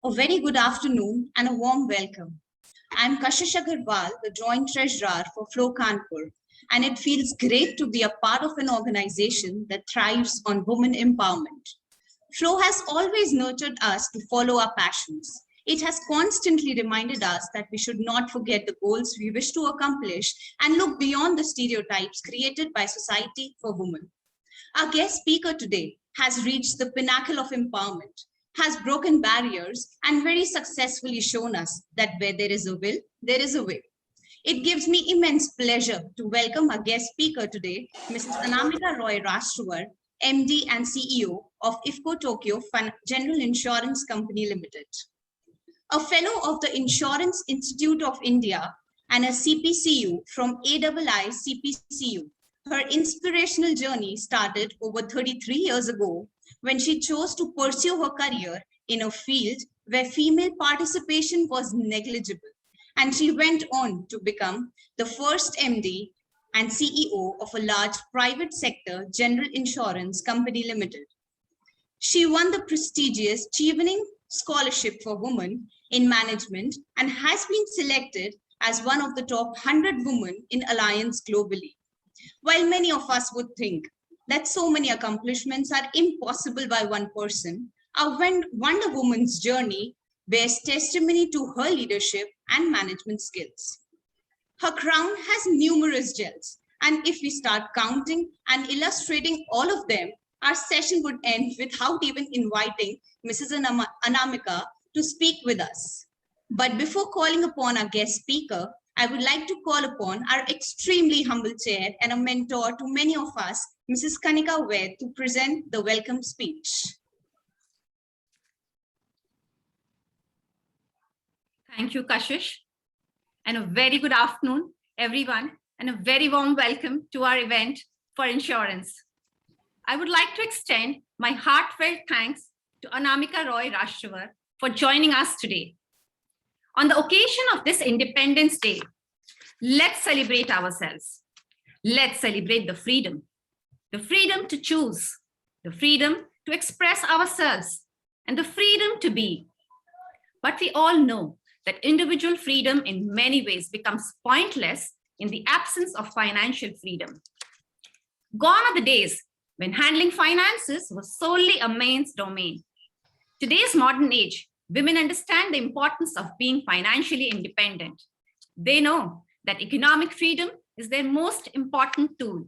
A very good afternoon and a warm welcome. I'm Kashish Agarwal, the Joint Treasurer for Flow Kanpur, and it feels great to be a part of an organization that thrives on women empowerment. Flow has always nurtured us to follow our passions. It has constantly reminded us that we should not forget the goals we wish to accomplish and look beyond the stereotypes created by society for women. Our guest speaker today has reached the pinnacle of empowerment, has broken barriers, and very successfully shown us that where there is a will, there is a way. It gives me immense pleasure to welcome our guest speaker today, Mrs. Anamika Roy Rashtravar, MD and CEO of IFCO Tokyo General Insurance Company Limited. A fellow of the Insurance Institute of India and a CPCU from AII CPCU, her inspirational journey started over 33 years ago when she chose to pursue her career in a field where female participation was negligible, and she went on to become the first MD and CEO of a large private sector general insurance company limited. She won the prestigious Chevening Scholarship for Women in Management and has been selected as one of the top 100 women in Alliance globally. While many of us would think that so many accomplishments are impossible by one person, our Wonder Woman's journey bears testimony to her leadership and management skills. Her crown has numerous jewels, and if we start counting and illustrating all of them, our session would end without even inviting Mrs. Anamika to speak with us. But before calling upon our guest speaker, I would like to call upon our extremely humble chair and a mentor to many of us, Mrs. Kanika Ved, to present the welcome speech. Thank you, Kashish. And a very good afternoon, everyone, and a very warm welcome to our event for insurance. I would like to extend my heartfelt thanks to Anamika Roy Rashtravar for joining us today. On the occasion of this Independence Day, let's celebrate ourselves. Let's celebrate the freedom to choose, the freedom to express ourselves, and the freedom to be. But we all know that individual freedom in many ways becomes pointless in the absence of financial freedom. Gone are the days when handling finances was solely a man's domain. Today's modern age, women understand the importance of being financially independent. They know that economic freedom is their most important tool.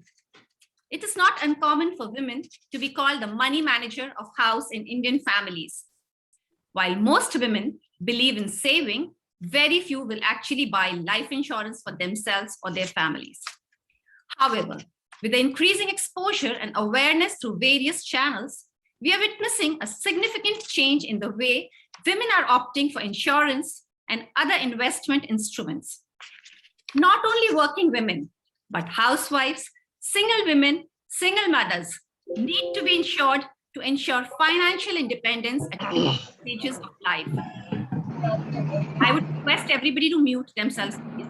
It is not uncommon for women to be called the money manager of house in Indian families. While most women believe in saving, very few will actually buy life insurance for themselves or their families. However, with the increasing exposure and awareness through various channels, we are witnessing a significant change in the way women are opting for insurance and other investment instruments. Not only working women, but housewives, single women, single mothers need to be insured to ensure financial independence at all stages of life. I would request everybody to mute themselves, please.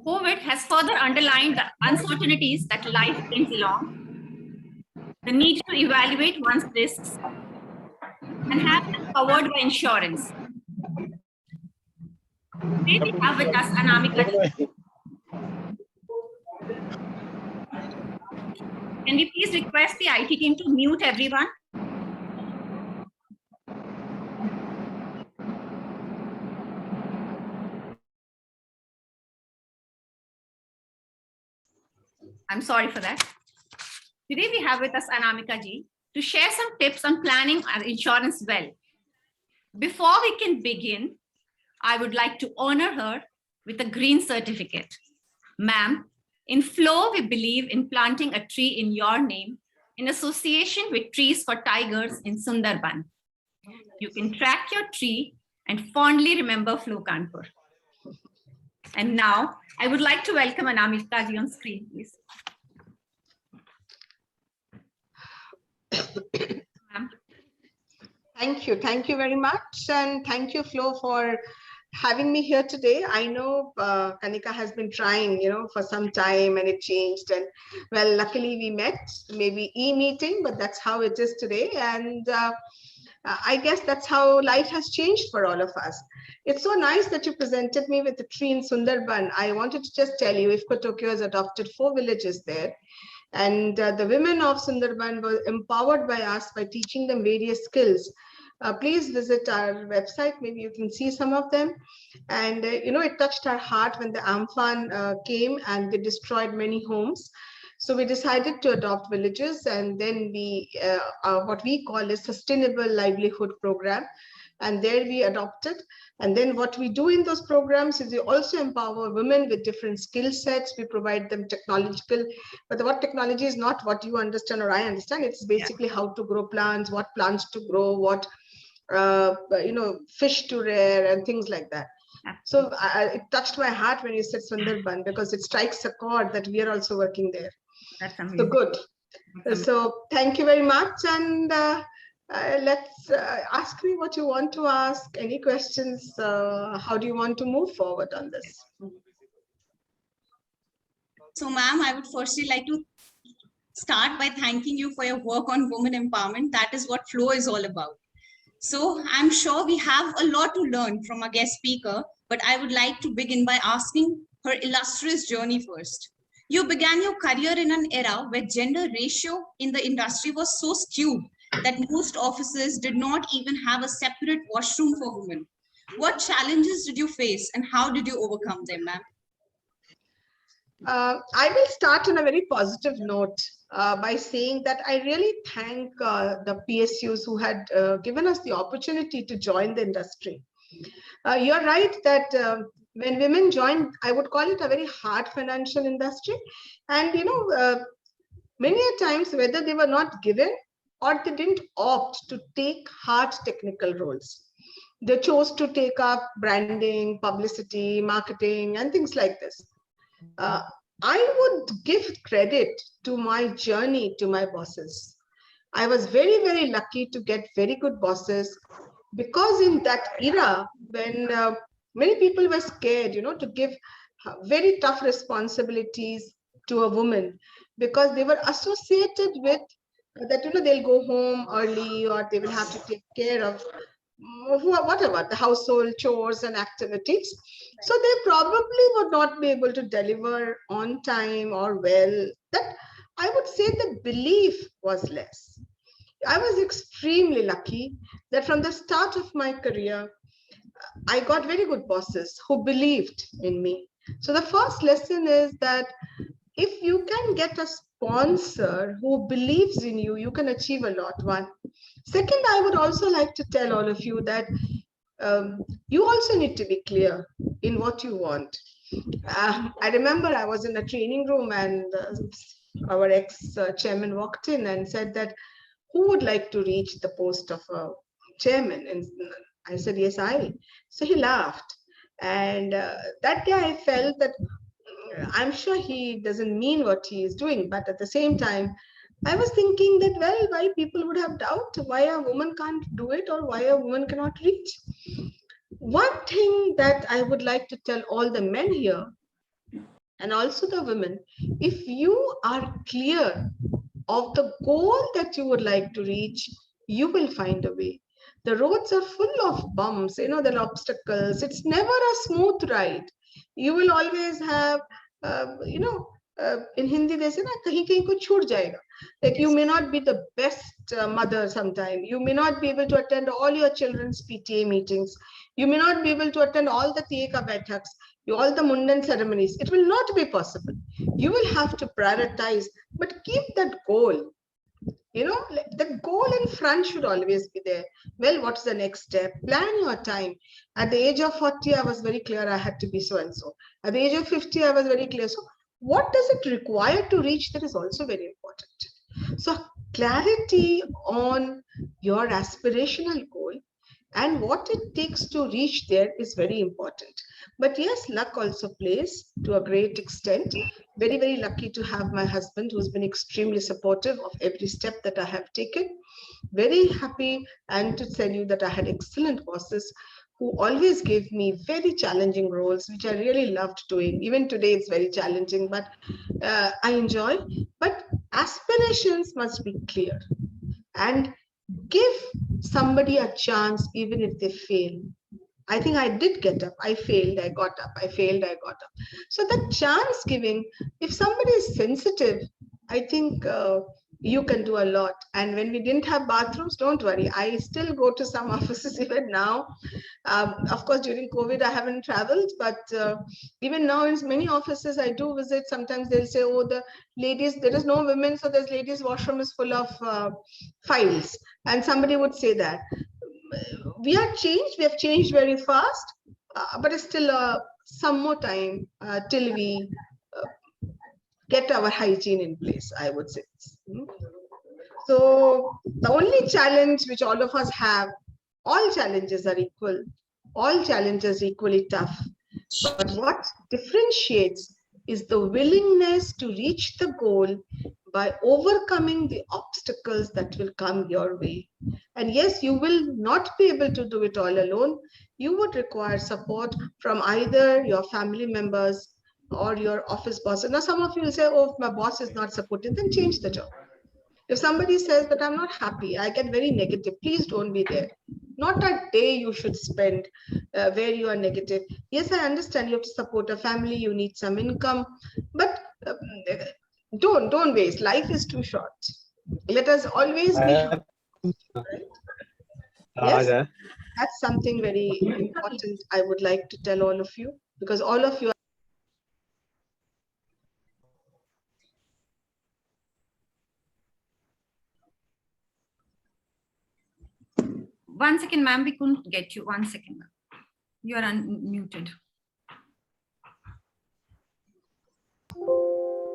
COVID has further underlined the uncertainties that life brings along, the need to evaluate one's risks, and have them covered by insurance. Today we have with us Anamika. Can we please request the IT team to mute everyone? I'm sorry for that. Today we have with us Anamika ji to share some tips on planning our insurance well. Before we can begin, I would like to honor her with a green certificate. Ma'am, in Flow, we believe in planting a tree in your name in association with Trees for Tigers in Sundarban. You can track your tree and fondly remember Flow Kanpur. And now, I would like to welcome Anamika ji on screen, please. Thank you very much, and thank you, Flo, for having me here today. I know Kanika has been trying, for some time, and it changed. And well, luckily we met, maybe e-meeting, but that's how it is today. And I guess that's how life has changed for all of us. It's so nice that you presented me with the tree in Sundarban. I wanted to just tell you, IFFCO Tokyo has adopted 4 villages there. And the women of Sundarban were empowered by us by teaching them various skills. Please visit our website. Maybe you can see some of them. And, it touched our heart when the Amphan came and they destroyed many homes. So we decided to adopt villages, and then we, what we call a sustainable livelihood program. And there we adopted. And then what we do in those programs is we also empower women with different skill sets. We provide them technological, but what technology is not what you understand or I understand. It's basically how to grow plants, what plants to grow, what, fish to rear and things like that. So it touched my heart when you said Sundarban, because it strikes a chord that we are also working there. That's amazing. So good. So thank you very much. And let's ask me what you want to ask. Any questions? How do you want to move forward on this? So, ma'am, I would firstly like to start by thanking you for your work on women empowerment. That is what Flow is all about. So I'm sure we have a lot to learn from our guest speaker, but I would like to begin by asking her illustrious journey first. You began your career in an era where gender ratio in the industry was so skewed that most offices did not even have a separate washroom for women. What challenges did you face and how did you overcome them, ma'am? I will start on a very positive note by saying that I really thank the PSUs who had given us the opportunity to join the industry. You're right that when women joined, I would call it a very hard financial industry. And, many a times, whether they were not given or they didn't opt to take hard technical roles, they chose to take up branding, publicity, marketing, and things like this. I would give credit to my journey to my bosses. I was very, very lucky to get very good bosses, because in that era, when many people were scared, to give very tough responsibilities to a woman, because they were associated with that, they'll go home early, or they will have to take care of whatever, the household chores and activities. So they probably would not be able to deliver on time or well. That, I would say, the belief was less. I was extremely lucky that from the start of my career, I got very good bosses who believed in me. So the first lesson is that if you can get a sponsor who believes in you, you can achieve a lot. One. Second, I would also like to tell all of you that you also need to be clear in what you want. I remember I was in a training room and our ex-chairman walked in and said that, who would like to reach the post of a chairman? And I said, yes, I. So he laughed. And that day I felt that I'm sure he doesn't mean what he is doing, but at the same time, I was thinking that, well, why people would have doubt, why a woman can't do it or why a woman cannot reach. One thing that I would like to tell all the men here and also the women, if you are clear of the goal that you would like to reach, you will find a way. The roads are full of bumps, there are obstacles. It's never a smooth ride. You will always have, in Hindi they say, na, kahin kahin ko chhut jayega. Like, you may not be the best mother sometime. You may not be able to attend all your children's PTA meetings. You may not be able to attend all the Tiyeka Baithaks, all the Mundan ceremonies. It will not be possible. You will have to prioritize, but keep that goal. The goal in front should always be there. Well, what's the next step? Plan your time. At the age of 40, I was very clear I had to be so and so. At the age of 50, I was very clear. So what does it require to reach that is also very important. So clarity on your aspirational goal and what it takes to reach there is very important. But yes, luck also plays to a great extent. Very, very lucky to have my husband who's been extremely supportive of every step that I have taken. Very happy and to tell you that I had excellent bosses who always gave me very challenging roles, which I really loved doing. Even today, it's very challenging, but I enjoy. But aspirations must be clear and give somebody a chance, even if they fail. I think I did get up. I failed, I got up. I failed, I got up. So that chance giving, if somebody is sensitive, I think you can do a lot. And when we didn't have bathrooms, don't worry. I still go to some offices even now. Of course, during COVID, I haven't traveled, but even now in many offices, I do visit. Sometimes they'll say, oh, the ladies, there is no women, so there's ladies' washroom is full of files. And somebody would say that. We have changed very fast, but it's still some more time till we get our hygiene in place, I would say. So the only challenge which all of us have, all challenges are equal, all challenges equally tough. But what differentiates is the willingness to reach the goal by overcoming the obstacles that will come your way. And yes, you will not be able to do it all alone. You would require support from either your family members or your office boss. Now, some of you will say, oh, my boss is not supportive, then change the job. If somebody says that I'm not happy, I get very negative, please don't be there. Not a day you should spend where you are negative. Yes, I understand you have to support a family, you need some income, but don't waste. Life is too short. Let us always be happy. Right? Yes, that's something very important I would like to tell all of you, because all of you One second, ma'am, we couldn't get you. 1 second, ma'am. You are unmuted.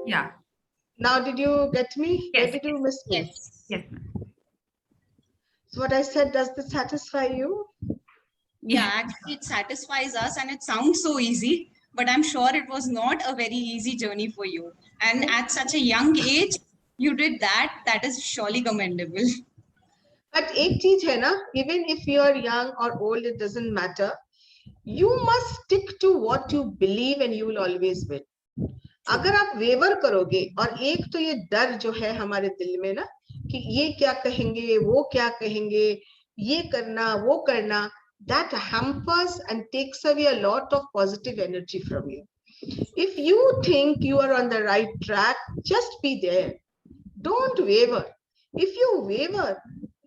Yeah. Now, did you get me? Yes. Where did you miss me? Yes. Yes. So what I said, does this satisfy you? Yeah, actually it satisfies us and it sounds so easy, but I'm sure it was not a very easy journey for you. And at such a young age, you did that. That is surely commendable. But एक चीज है ना, even if you are young or old, it doesn't matter. You must stick to what you believe and you will always win. अगर आप waiver करोगे, और एक तो ये डर जो है हमारे दिल में ना, कि ये क्या कहेंगे, वो क्या कहेंगे, ये करना, वो करना, that hampers and takes away a lot of positive energy from you. If you think you are on the right track, just be there. Don't waver. If you waver,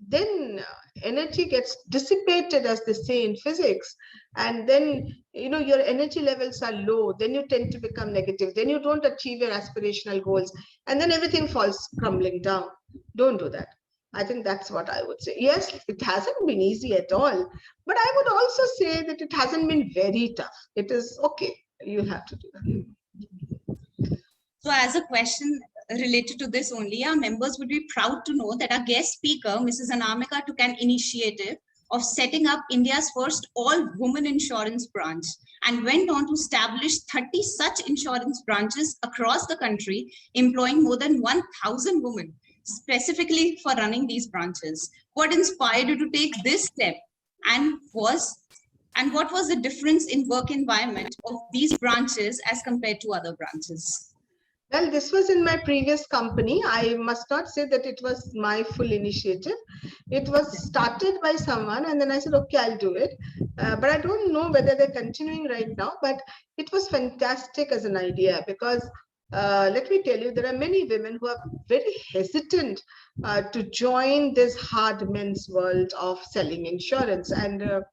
then energy gets dissipated, as they say in physics, and then your energy levels are low. Then you tend to become negative. Then you don't achieve your aspirational goals, and then everything falls crumbling down. Don't do that. I think that's what I would say. Yes, it hasn't been easy at all, but I would also say that it hasn't been very tough. It is okay. You have to do that. So as a question related to this only, our members would be proud to know that our guest speaker, Mrs. Anamika, took an initiative of setting up India's first all-woman insurance branch and went on to establish 30 such insurance branches across the country, employing more than 1,000 women specifically for running these branches. What inspired you to take this step, and what was the difference in work environment of these branches as compared to other branches? Well, this was in my previous company. I must not say that it was my full initiative. It was started by someone, and then I said, okay, I'll do it. But I don't know whether they're continuing right now, but it was fantastic as an idea, because let me tell you, there are many women who are very hesitant to join this hard men's world of selling insurance. And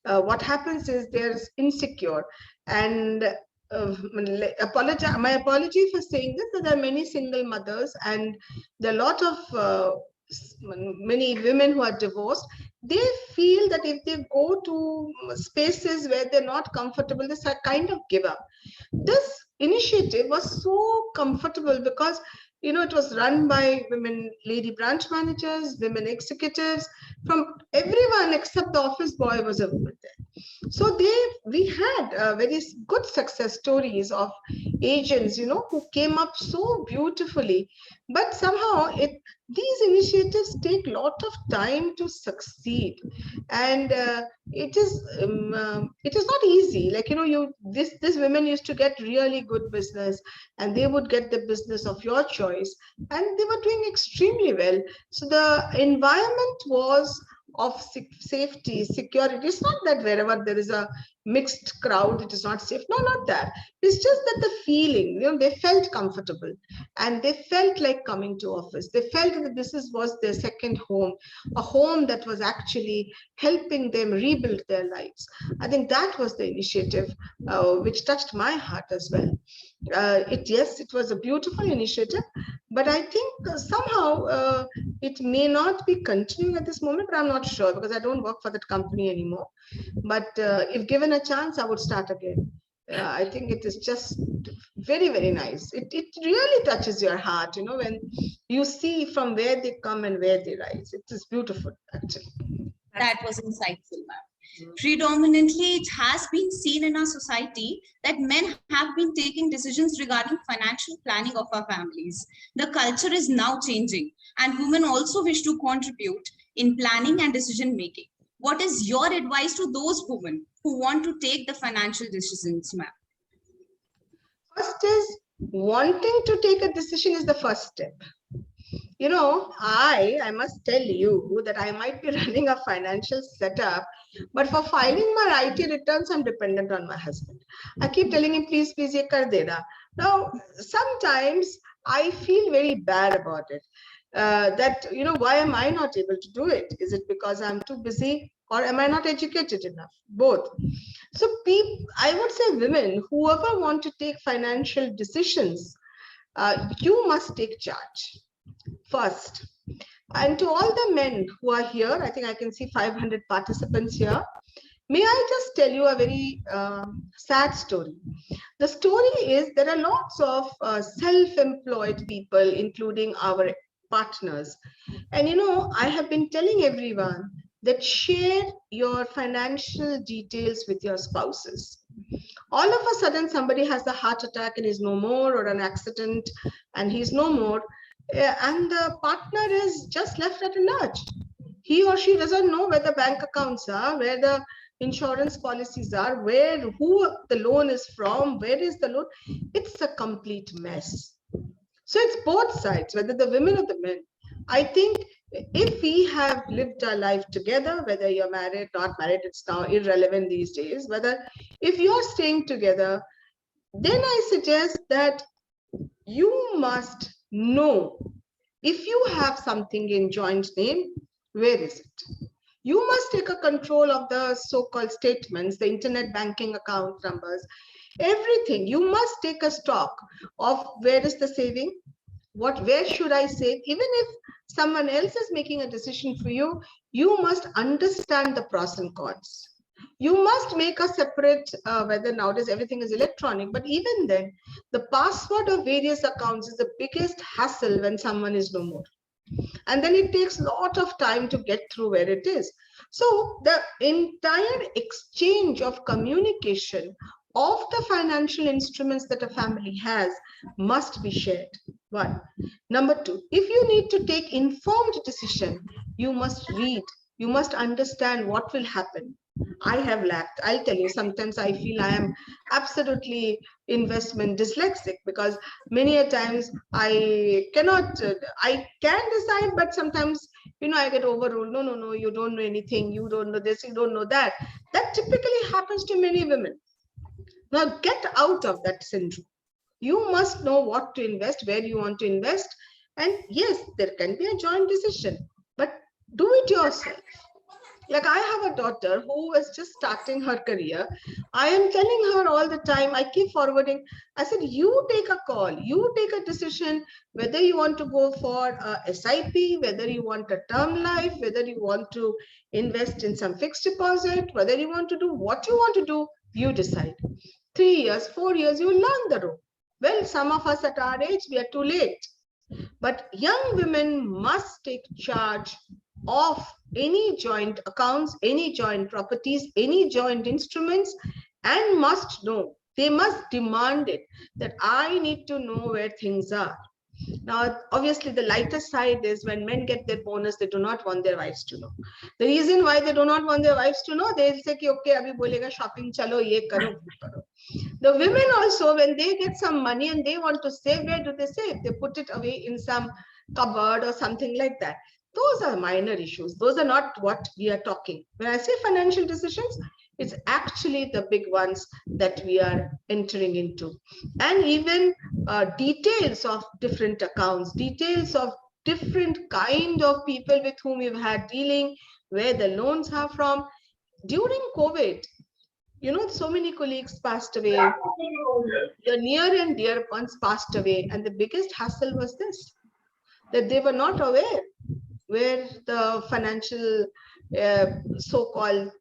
what happens is they're insecure. And my apology for saying this, that there are many single mothers and there are a lot of many women who are divorced. They feel that if they go to spaces where they're not comfortable, they kind of give up. This initiative was so comfortable because it was run by women lady branch managers, women executives, from everyone except the office boy was a woman there. So we had very good success stories of agents, who came up so beautifully, but somehow these initiatives take a lot of time to succeed, and it is not easy. Like, these women used to get really good business, and they would get the business of your choice, and they were doing extremely well. So the environment was of safety, security. It's not that wherever there is a mixed crowd, it is not safe. No, not that. It's just that the feeling, they felt comfortable, and they felt like coming to office. They felt that was their second home, a home that was actually helping them rebuild their lives. I think that was the initiative which touched my heart as well. Yes, it was a beautiful initiative, but I think somehow it may not be continuing at this moment, but I'm not sure because I don't work for that company anymore. But if given a chance, I would start again. I think it is just very, very nice. It really touches your heart, when you see from where they come and where they rise. It is beautiful, actually. That was insightful, ma'am. Predominantly, it has been seen in our society that men have been taking decisions regarding financial planning of our families. The culture is now changing, and women also wish to contribute in planning and decision making. What is your advice to those women who want to take the financial decisions, ma'am? First is wanting to take a decision is the first step. I must tell you that I might be running a financial setup, but for filing my IT returns, I'm dependent on my husband. I keep telling him, please, ye kar dena. Now, sometimes I feel very bad about it. That, why am I not able to do it? Is it because I'm too busy, or am I not educated enough? Both. So I would say women, whoever want to take financial decisions, you must take charge first. And to all the men who are here, I think I can see 500 participants here. May I just tell you a very sad story? The story is there are lots of self-employed people, including our partners. And I have been telling everyone that share your financial details with your spouses. All of a sudden, somebody has a heart attack and is no more, or an accident and he's no more. And the partner is just left at a lurch. He or she doesn't know where the bank accounts are, where the insurance policies are, who the loan is from, where is the loan. It's a complete mess. So it's both sides, whether the women or the men. I think if we have lived our life together, whether you're married, not married, it's now irrelevant these days, whether if you're staying together, then I suggest that you must know if you have something in joint name, where is it? You must take a control of the so-called statements, the internet banking account numbers, everything. You must take a stock of where is the saving, where should I save? Even if someone else is making a decision for you, you must understand the pros and cons. You must make a separate, whether nowadays everything is electronic, but even then, the password of various accounts is the biggest hassle when someone is no more. And then it takes a lot of time to get through where it is. So the entire exchange of communication of the financial instruments that a family has must be shared. One. Number two, if you need to take informed decision, you must read, you must understand what will happen. I have lacked. I'll tell you, sometimes I feel I am absolutely investment dyslexic because many a times I cannot, I can decide, but sometimes, I get overruled. No, you don't know anything. You don't know this, you don't know that. That typically happens to many women. Now get out of that syndrome. You must know what to invest, where you want to invest. And yes, there can be a joint decision, but do it yourself. Like I have a daughter who is just starting her career. I am telling her all the time, I keep forwarding. I said, you take a call, you take a decision, whether you want to go for a SIP, whether you want a term life, whether you want to invest in some fixed deposit, whether you want to do what you want to do, you decide. 3 years, 4 years, you learn the rope. Well, some of us at our age, we are too late. But young women must take charge of any joint accounts, any joint properties, any joint instruments, and must know. They must demand it, that I need to know where things are. Now, obviously, the lighter side is when men get their bonus, they do not want their wives to know. The reason why they do not want their wives to know, they'll say, okay, abhi bolega shopping, chalo, ye karo, wo karo. The women also, when they get some money and they want to save, where do they save? They put it away in some cupboard or something like that. Those are minor issues. Those are not what we are talking. When I say financial decisions, it's actually the big ones that we are entering into. And even details of different accounts, details of different kind of people with whom you've had dealing, where the loans are from. During COVID, you know, so many colleagues passed away. The near and dear ones passed away. And the biggest hassle was this, that they were not aware where the financial so-called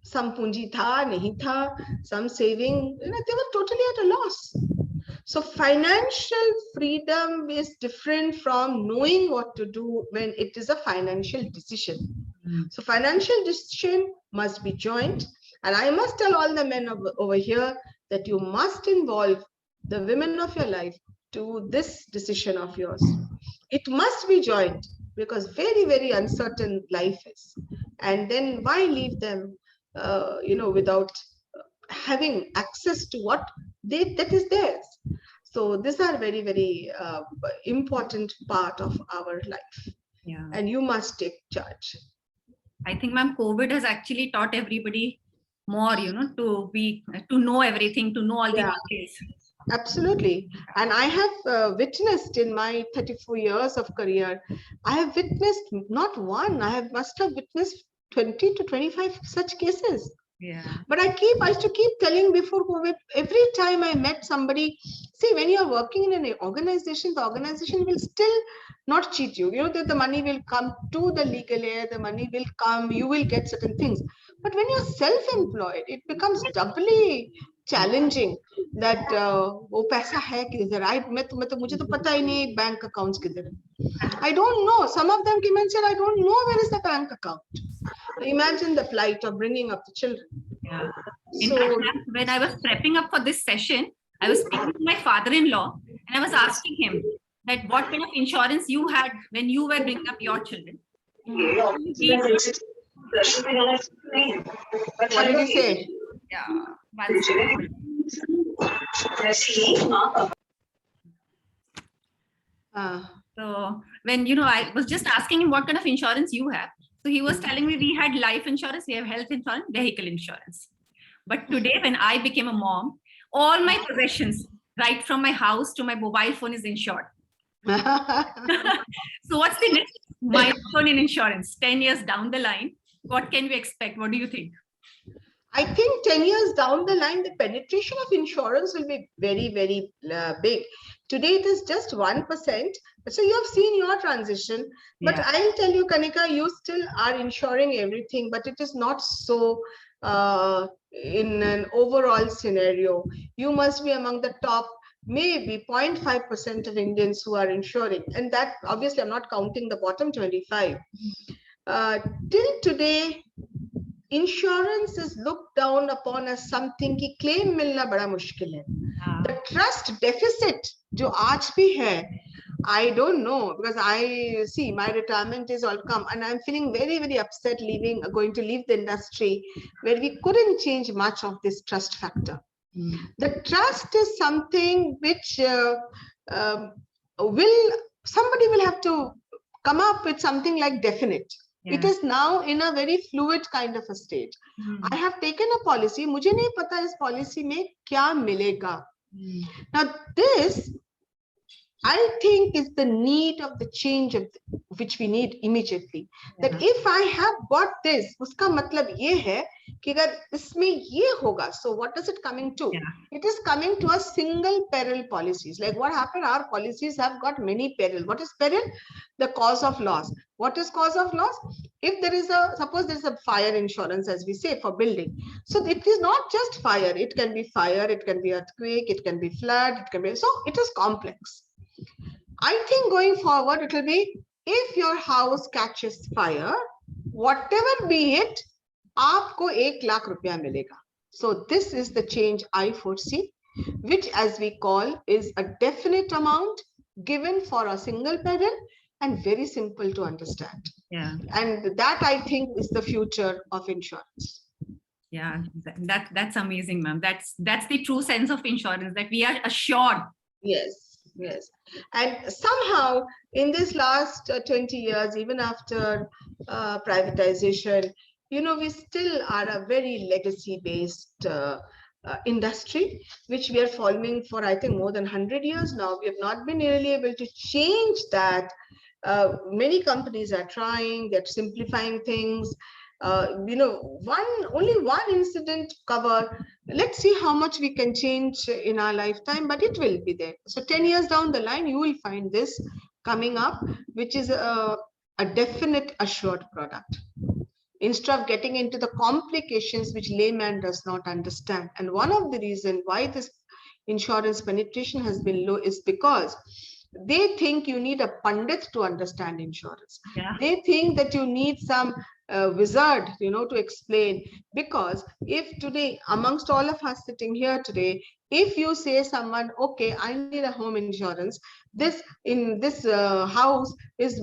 some punji tha, nahi tha, some saving, you know, they were totally at a loss. So financial freedom is different from knowing what to do when it is a financial decision. So financial decision must be joint. And I must tell all the men over here that you must involve the women of your life to this decision of yours. It must be joint, because very, very uncertain life is. And then why leave them, you know, without having access to what that is theirs. So these are very, very important part of our life. Yeah. And you must take charge. I think, ma'am, COVID has actually taught everybody more, you know, to know everything, to know all the details. Absolutely. And I have witnessed in my 34 years of career, I have witnessed not one, must have witnessed 20 to 25 such cases. Yeah. But I used to keep telling before COVID, every time I met somebody, see, when you're working in an organization, the organization will still not cheat you. You know that the money will come to the legal aid, the money will come, you will get certain things. But when you're self-employed, it becomes doubly challenging that wo paisa hai kidhar, mujhe to pata hi nahi bank accounts kidhar. I don't know. Some of them came and said, I don't know where is the bank account. Imagine the plight of bringing up the children. Yeah. In fact, when I was prepping up for this session, I was speaking to my father-in-law and I was asking him that what kind of insurance you had when you were bringing up your children. What did you say? Yeah. So when, you know, I was just asking him what kind of insurance you have. So he was telling me we had life insurance, we have health insurance, vehicle insurance. But today when I became a mom, all my possessions, right from my house to my mobile phone, is insured. So what's the next milestone in insurance? 10 years down the line, what can we expect? What do you think? I think 10 years down the line, the penetration of insurance will be very, very big. Today, it is just 1%. So you have seen your transition. But I'll tell you, Kanika, you still are insuring everything, but it is not so in an overall scenario. You must be among the top, maybe 0.5% of Indians who are insuring. And that, obviously, I'm not counting the bottom 25. Till today, insurance is looked down upon as something ki claim milna bada mushkil hai. The trust deficit jo aaj bhi hai, I don't know, because I see my retirement is all come and I'm feeling very, very upset going to leave the industry where we couldn't change much of this trust factor. The trust is something which somebody will have to come up with something like definite. It is now in a very fluid kind of a state. I have taken a policy. Mujhe nahi pata is policy mein kya milega. Now this, I think, is the need of the change of which we need immediately. That if I have got this, uska matlab ye hai कि अगर इसमें ये होगा, so what is it coming to? It is coming to a single peril policies. Like what happened, our policies have got many peril. What is peril? The cause of loss. What is cause of loss? If there is suppose there is a fire insurance, as we say, for building. So it is not just fire. It can be fire, it can be earthquake, it can be flood, it can be, so it is complex. I think going forward, it will be, if your house catches fire, whatever be it, आपको 1 लाख रुपया मिलेगा. So this is the change I foresee, which as we call is a definite amount given for a single parent and very simple to understand. Yeah. And that I think is the future of insurance. Yeah, that's amazing, ma'am. That's the true sense of insurance, that we are assured. Yes, yes. And somehow in this last 20 years, even after privatization, you know, we still are a very legacy-based industry, which we are following for, I think, more than 100 years now. We have not been really able to change that. Many companies are trying, they're simplifying things. You know, only one incident cover. Let's see how much we can change in our lifetime, but it will be there. So 10 years down the line, you will find this coming up, which is a definite assured product, instead of getting into the complications which layman does not understand. And one of the reasons why this insurance penetration has been low is because they think you need a pandit to understand insurance. Yeah. They think that you need some wizard, you know, to explain. Because if today, amongst all of us sitting here today, if you say someone, okay, I need a home insurance, this in this house is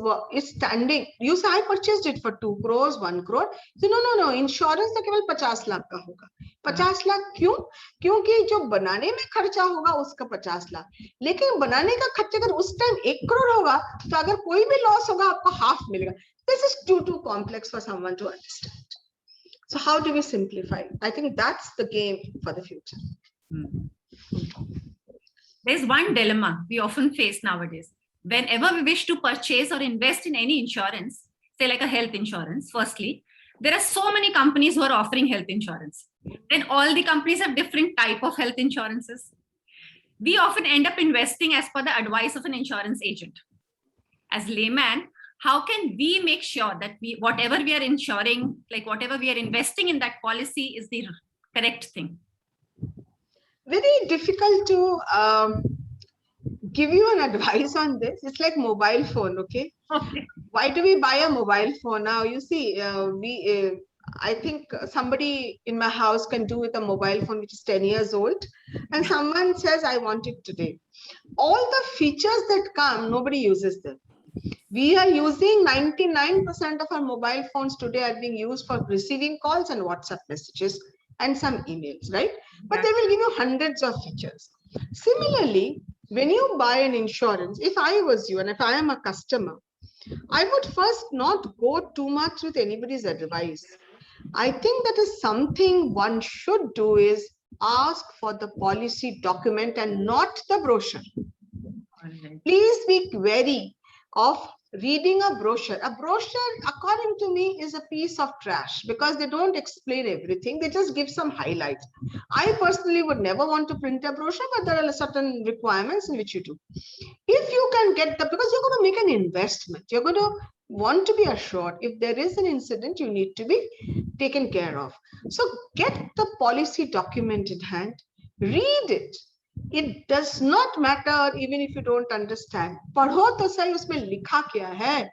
standing, you say I purchased it for 2 crores, 1 crore. So no, insurance तो केवल 50 लाख का होगा. 50 लाख क्यों? क्योंकि जो बनाने में खर्चा होगा उसका 50 लाख, लेकिन बनाने का खर्चा अगर उस टाइम 1 करोड़ होगा तो अगर कोई भी लॉस होगा आपको हाफ मिलेगा. This is too complex for someone to understand. So how do we simplify? I think that's the game for the future. There's one dilemma we often face nowadays. Whenever we wish to purchase or invest in any insurance, say like a health insurance, firstly, there are so many companies who are offering health insurance. Then all the companies have different type of health insurances. We often end up investing as per the advice of an insurance agent. As layman, how can we make sure that whatever we are insuring, like whatever we are investing in that policy is the correct thing? Very difficult to give you an advice on this. It's like mobile phone, okay? Okay. Why do we buy a mobile phone now? You see, I think somebody in my house can do with a mobile phone which is 10 years old, and someone says, I want it today. All the features that come, nobody uses them. We are using 99% of our mobile phones today are being used for receiving calls and WhatsApp messages and some emails, right? But they will give you hundreds of features. Similarly, when you buy an insurance, if I was you and if I am a customer, I would first not go too much with anybody's advice. I think that is something one should do is ask for the policy document and not the brochure. Please be wary of reading a brochure. A brochure, according to me, is a piece of trash because they don't explain everything. They just give some highlights. I personally would never want to print a brochure, but there are certain requirements in which you do. If you can get the, because you're going to make an investment, you're going to want to be assured if there is an incident, you need to be taken care of. So get the policy document in hand, read it. It does not matter even if you don't understand. पढ़ो तो सही उसमें लिखा क्या है.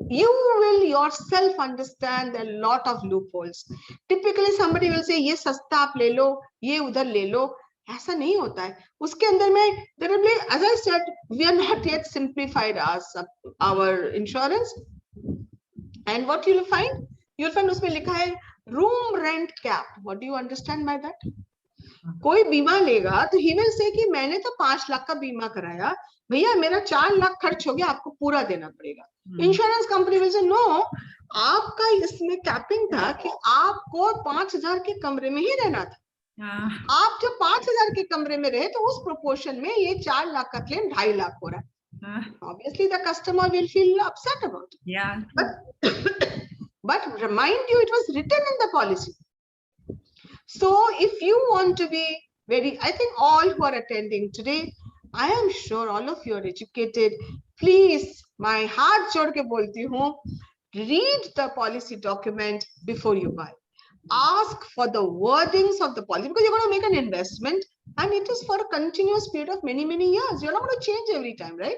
You will yourself understand a lot of loopholes. Typically somebody will say ये सस्ता आप ले लो, ये उधर ले लो. ऐसा नहीं होता है. उसके अंदर में, as I said, we are not yet simplified our insurance. And what you'll find? You'll find उसमें लिखा है room rent cap. What do you understand by that? कोई बीमा लेगा तो he will say कि मैंने तो 5 लाख का बीमा कराया, भैया मेरा 4 लाख खर्च हो गया, आपको पूरा देना पड़ेगा. Insurance company will say no, आपका इसमें कैपिंग था कि आपको 5000 के कमरे में ही रहना था. आप जब 5000 के कमरे में रहे तो उस प्रोपोर्शन में ये 4 लाख का क्लेम 2.5 लाख हो रहा है. Obviously the customer will feel upset about it. Yeah. But remind you, it was written in the policy. So if you want to be very, I think all who are attending today, I am sure all of you are educated. Please, my heart jod ke bolti hu, read the policy document before you buy. Ask for the wordings of the policy because you're going to make an investment and it is for a continuous period of many years. You're not going to change every time, right?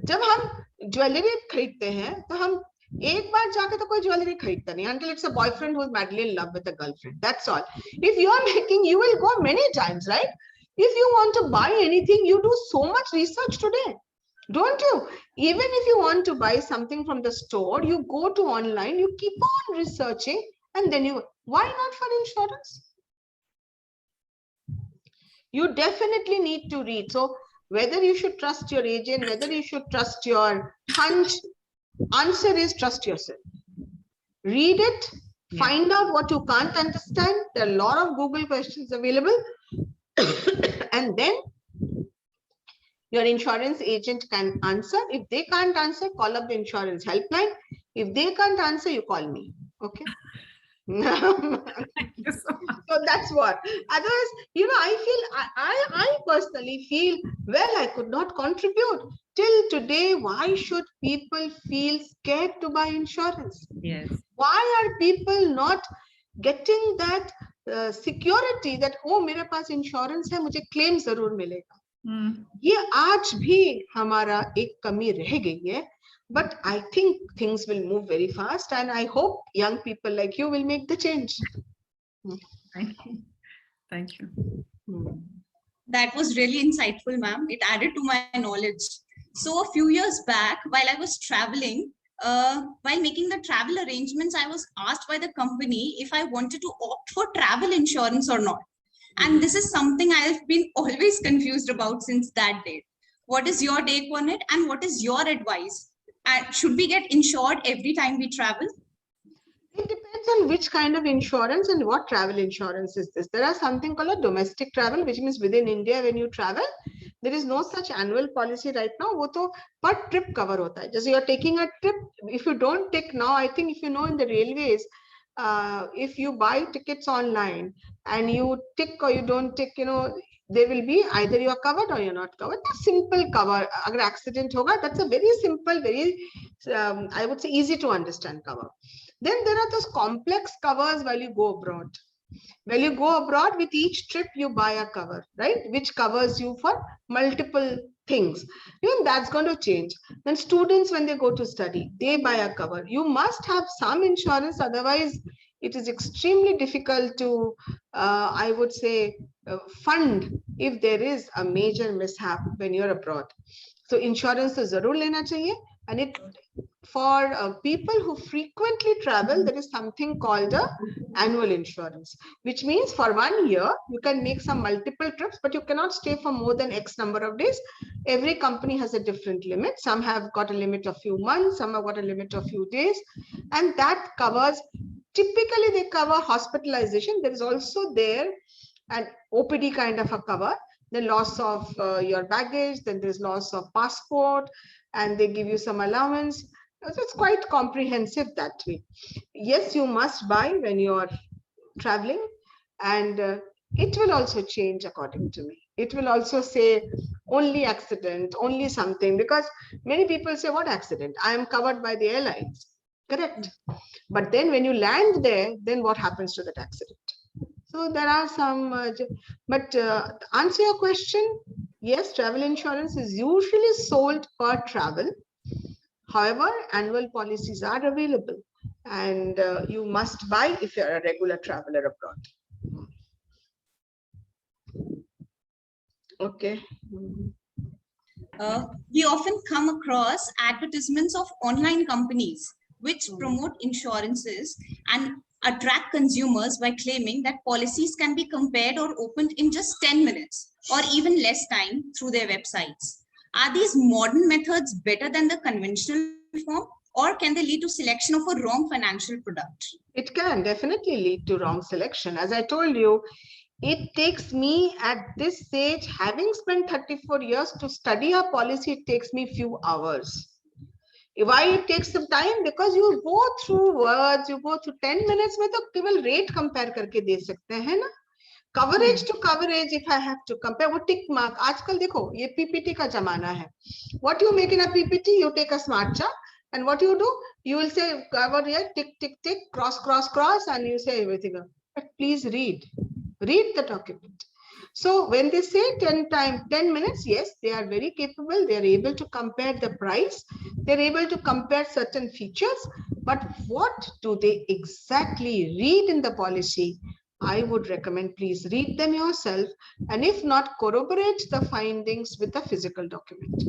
जब हम jewellery खरीदते हैं तो हम एक बार जाके तो कोई ज्वेलरी खरीदता नहीं, until it's a boyfriend who's madly in love with a girlfriend. That's all. If you are making, you will go many times, right? If you want to buy anything, you do so much research today, don't you? Even if you want to buy something from the store, you go to online, you keep on researching, and then you, why not for insurance? You definitely need to read. So whether you should trust your agent, whether you should trust your hunch, answer is trust yourself. Read it, find out what you can't understand. There are a lot of Google questions available. And then your insurance agent can answer. If they can't answer, call up the insurance helpline. If they can't answer, you call me. Okay. Thank you so much. So that's what. Otherwise, I personally feel, well, I could not contribute. Till today, why should people feel scared to buy insurance? Yes. Why are people not getting that security that, oh, मेरे पास insurance है, मुझे claim जरूर मिलेगा. ये आज भी हमारा एक कमी रह गई है. But I think things will move very fast, and I hope young people like you will make the change. Thank you. Thank you. That was really insightful, ma'am. It added to my knowledge. So a few years back, while I was traveling, while making the travel arrangements, I was asked by the company if I wanted to opt for travel insurance or not. And this is something I've been always confused about since that date. What is your take on it? And what is your advice? Should we get insured every time we travel? It depends on which kind of insurance and what travel insurance is this. There are something called a domestic travel, which means within India, when you travel, there is no such annual policy right now. वो तो per trip cover होता है. Just you are taking a trip. If you don't take now, I think if you know in the railways, if you buy tickets online and you tick or you don't tick, there will be either you are covered or you're not covered. That's simple cover. Agar accident hoga, that's a very simple, very, I would say, easy to understand cover. Then there are those complex covers while you go abroad. When you go abroad, with each trip, you buy a cover, right? Which covers you for multiple things. Even that's going to change. Then students, when they go to study, they buy a cover. You must have some insurance, otherwise it is extremely difficult to, I would say, fund if there is a major mishap when you're abroad. So insurance is zarur lena chahiye. And it, for people who frequently travel, there is something called a annual insurance, which means for 1 year, you can make some multiple trips, but you cannot stay for more than X number of days. Every company has a different limit. Some have got a limit of few months, some have got a limit of few days. And that covers, typically they cover hospitalization. There is also there an OPD kind of a cover, the loss of your baggage, then there's loss of passport, and they give you some allowance. So it's quite comprehensive that way. Yes, you must buy when you're traveling, and it will also change according to me. It will also say only accident, only something, because many people say, what accident? I am covered by the airlines. Correct. But then when you land there, then what happens to that accident? So there are some, but answer your question, yes, travel insurance is usually sold per travel. However, annual policies are available, and you must buy if you're a regular traveler abroad. Okay. We often come across advertisements of online companies which promote insurances and attract consumers by claiming that policies can be compared or opened in just 10 minutes or even less time through their websites. Are these modern methods better than the conventional form, or can they lead to selection of a wrong financial product? It can definitely lead to wrong selection. As I told you, it takes me at this stage, having spent 34 years to study a policy, it takes me few hours. Why it takes some time? Because you go through words, you go through 10 minutes में तो केवल rate compare करके दे सकते हैं ना. Coverage to coverage, if I have to compare, वो tick mark. आजकल देखो ये PPT का जमाना है. What you make in a PPT, you take a smart chart, and what you do, you will say cover here, tick tick tick, cross cross cross, and you say everything. But please read the document. So when they say 10 minutes, yes, they are very capable. They are able to compare the price. They're able to compare certain features. But what do they exactly read in the policy? I would recommend please read them yourself, and if not, corroborate the findings with a physical document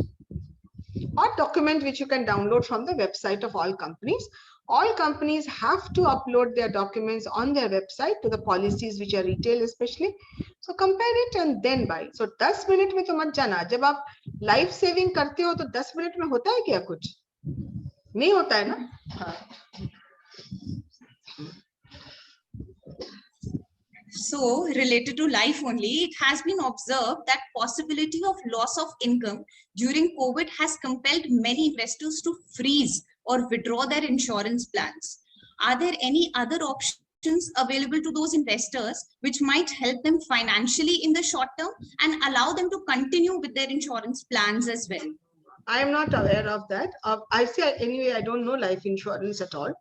or document which you can download from the website of all companies. All companies have to upload their documents on their website to the policies which are retail especially. So compare it and then buy. So 10 minute में तो मत जाना. जब आप life saving करते हो तो 10 minute में होता है क्या कुछ? नहीं होता है ना? हाँ. So related to life only, it has been observed that possibility of loss of income during COVID has compelled many investors to freeze or withdraw their insurance plans. Are there any other options available to those investors which might help them financially in the short term and allow them to continue with their insurance plans as well? I am not aware of that. I say anyway, I don't know life insurance at all.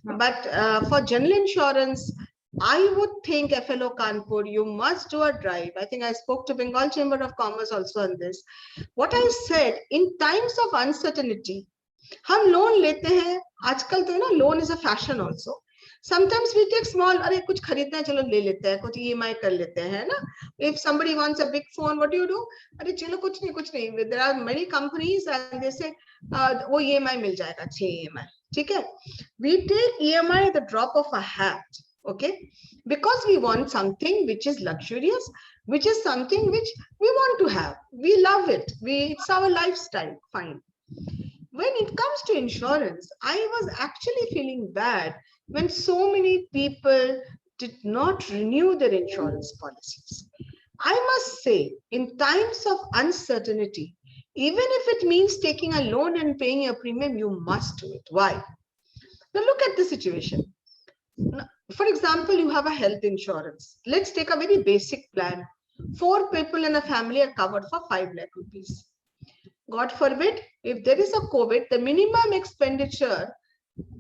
But for general insurance, I would think FLO Kanpur, you must do a drive. I think I spoke to Bengal Chamber of Commerce also on this. What I said, in times of uncertainty, हम loan लेते हैं आजकल तो है ना, loan is a fashion also. Sometimes we take small, अरे कुछ खरीदना है चलो ले लेते हैं, कुछ EMI कर लेते हैं ना. If somebody wants a big phone, what do? अरे चलो कुछ नहीं. There are many companies and they say वो EMI मिल जाएगा, 6 EMI. ठीक है? We take EMI at the drop of a hat. Okay, because we want something which is luxurious, which is something which we want to have. We love it. It's our lifestyle. Fine. When it comes to insurance, I was actually feeling bad when so many people did not renew their insurance policies. I must say, in times of uncertainty, even if it means taking a loan and paying a premium, you must do it. Why? Now look at the situation. For example, you have a health insurance. Let's take a very basic plan. 4 people in a family are covered for 5 lakh rupees. God forbid, if there is a COVID, the minimum expenditure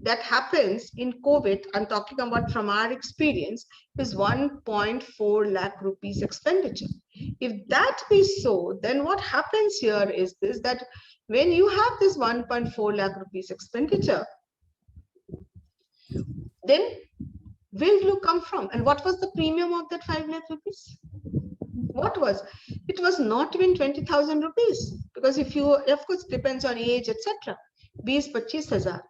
that happens in COVID, I'm talking about from our experience, is 1.4 lakh rupees expenditure. If that be so, then what happens here is this, that when you have this 1.4 lakh rupees expenditure, then where will you come from? And what was the premium of that 5 lakh rupees? What was? It was not even 20,000 rupees. Because if you, of course, depends on age, etc. 20-25,000.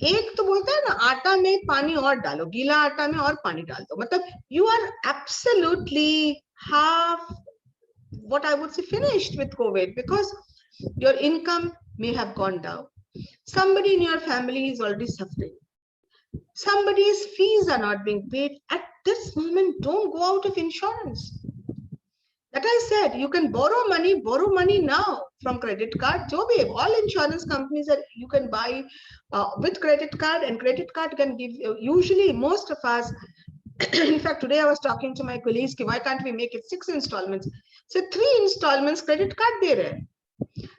एक तो बोलता है ना, आटा में पानी और डालो, गीला आटा में और पानी डाल दो. मतलब you are absolutely half, what I would say, finished with COVID, because your income may have gone down. Somebody in your family is already suffering. Somebody's fees are not being paid. At this moment, don't go out of insurance. That I said, you can borrow money now from credit card. All insurance companies are, you can buy with credit card, and credit card can give you, usually most of us, in fact, today I was talking to my colleagues, why can't we make it 6 installments? So 3 installments credit card de rahe.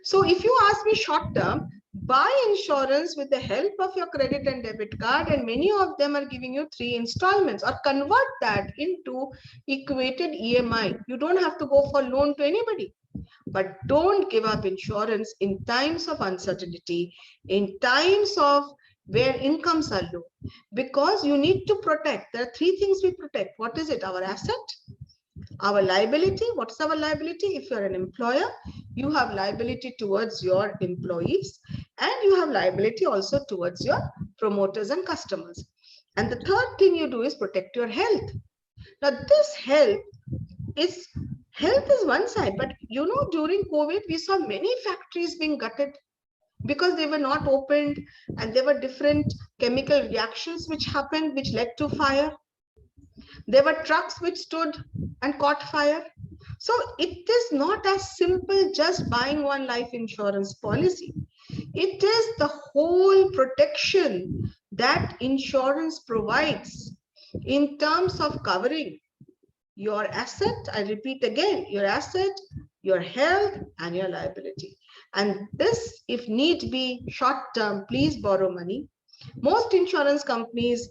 So if you ask me short term, buy insurance with the help of your credit and debit card, and many of them are giving you 3 installments, or convert that into equated EMI. You don't have to go for loan to anybody, but don't give up insurance in times of uncertainty, in times of where incomes are low, because you need to protect. There are 3 things we protect. What is it? Our asset, our liability. What is our liability? If you're an employer, you have liability towards your employees, and you have liability also towards your promoters and customers. And the third thing you do is protect your health. Now this health is one side, but you know, during COVID, we saw many factories being gutted because they were not opened, and there were different chemical reactions which happened, which led to fire. There were trucks which stood and caught fire. So it is not as simple just buying one life insurance policy. It is the whole protection that insurance provides in terms of covering your asset. I repeat again, your asset, your health, and your liability. And this, if need be, short term, please borrow money. Most insurance companies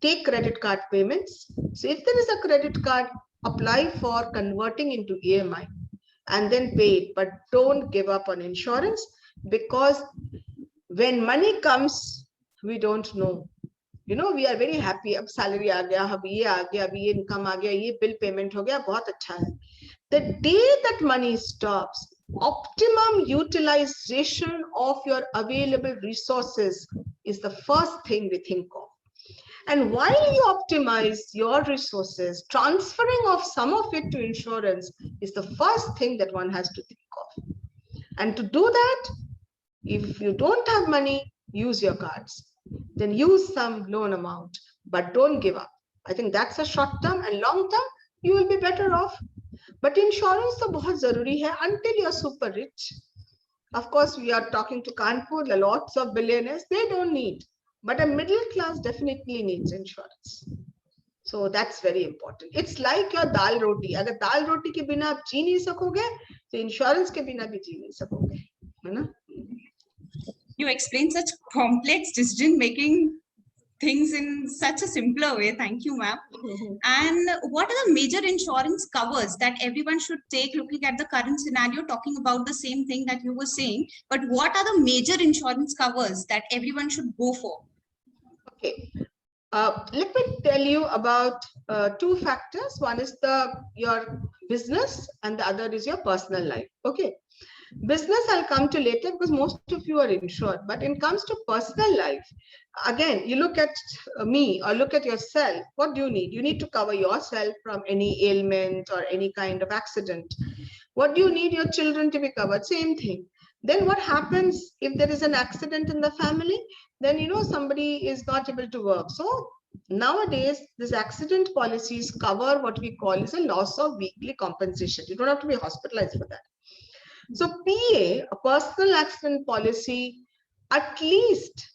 take credit card payments. So if there is a credit card, apply for converting into EMI and then pay it. But don't give up on insurance, because when money comes we don't know. You know, we are very happy. Ab salary aa gaya, ab ye aa gaya, ab ye income aa gaya, ye bill payment ho gaya, bahut acha hai. The day that money stops, optimum utilization of your available resources is the first thing we think of. And while you optimize your resources, transferring of some of it to insurance is the first thing that one has to think of. And to do that, if you don't have money, use your cards. Then use some loan amount, but don't give up. I think that's a short term, and long term, you will be better off. But insurance is बहुत जरूरी है until you're super rich. Of course, we are talking to Kanpur, lots of billionaires, they don't need. But a middle class definitely needs insurance. So that's very important. It's like your dal roti. अगर दाल रोटी के बिना आप जी नहीं सकोगे, तो insurance के बिना भी जी नहीं सकोगे, है ना? You explain such complex decision-making things in such a simpler way. Thank you, ma'am. And what are the major insurance covers that everyone should take, looking at the current scenario, talking about the same thing that you were saying, but what are the major insurance covers that everyone should go for? Okay. Let me tell you about two factors. One is your business and the other is your personal life. Okay. Business I'll come to later because most of you are insured, but when it comes to personal life, again, you look at me or look at yourself. What do you need? You need to cover yourself from any ailment or any kind of accident. What do you need your children to be covered? Same thing. Then what happens if there is an accident in the family? Then, you know, somebody is not able to work. So nowadays, these accident policies cover what we call is a loss of weekly compensation. You don't have to be hospitalized for that. So PA, a personal accident policy, at least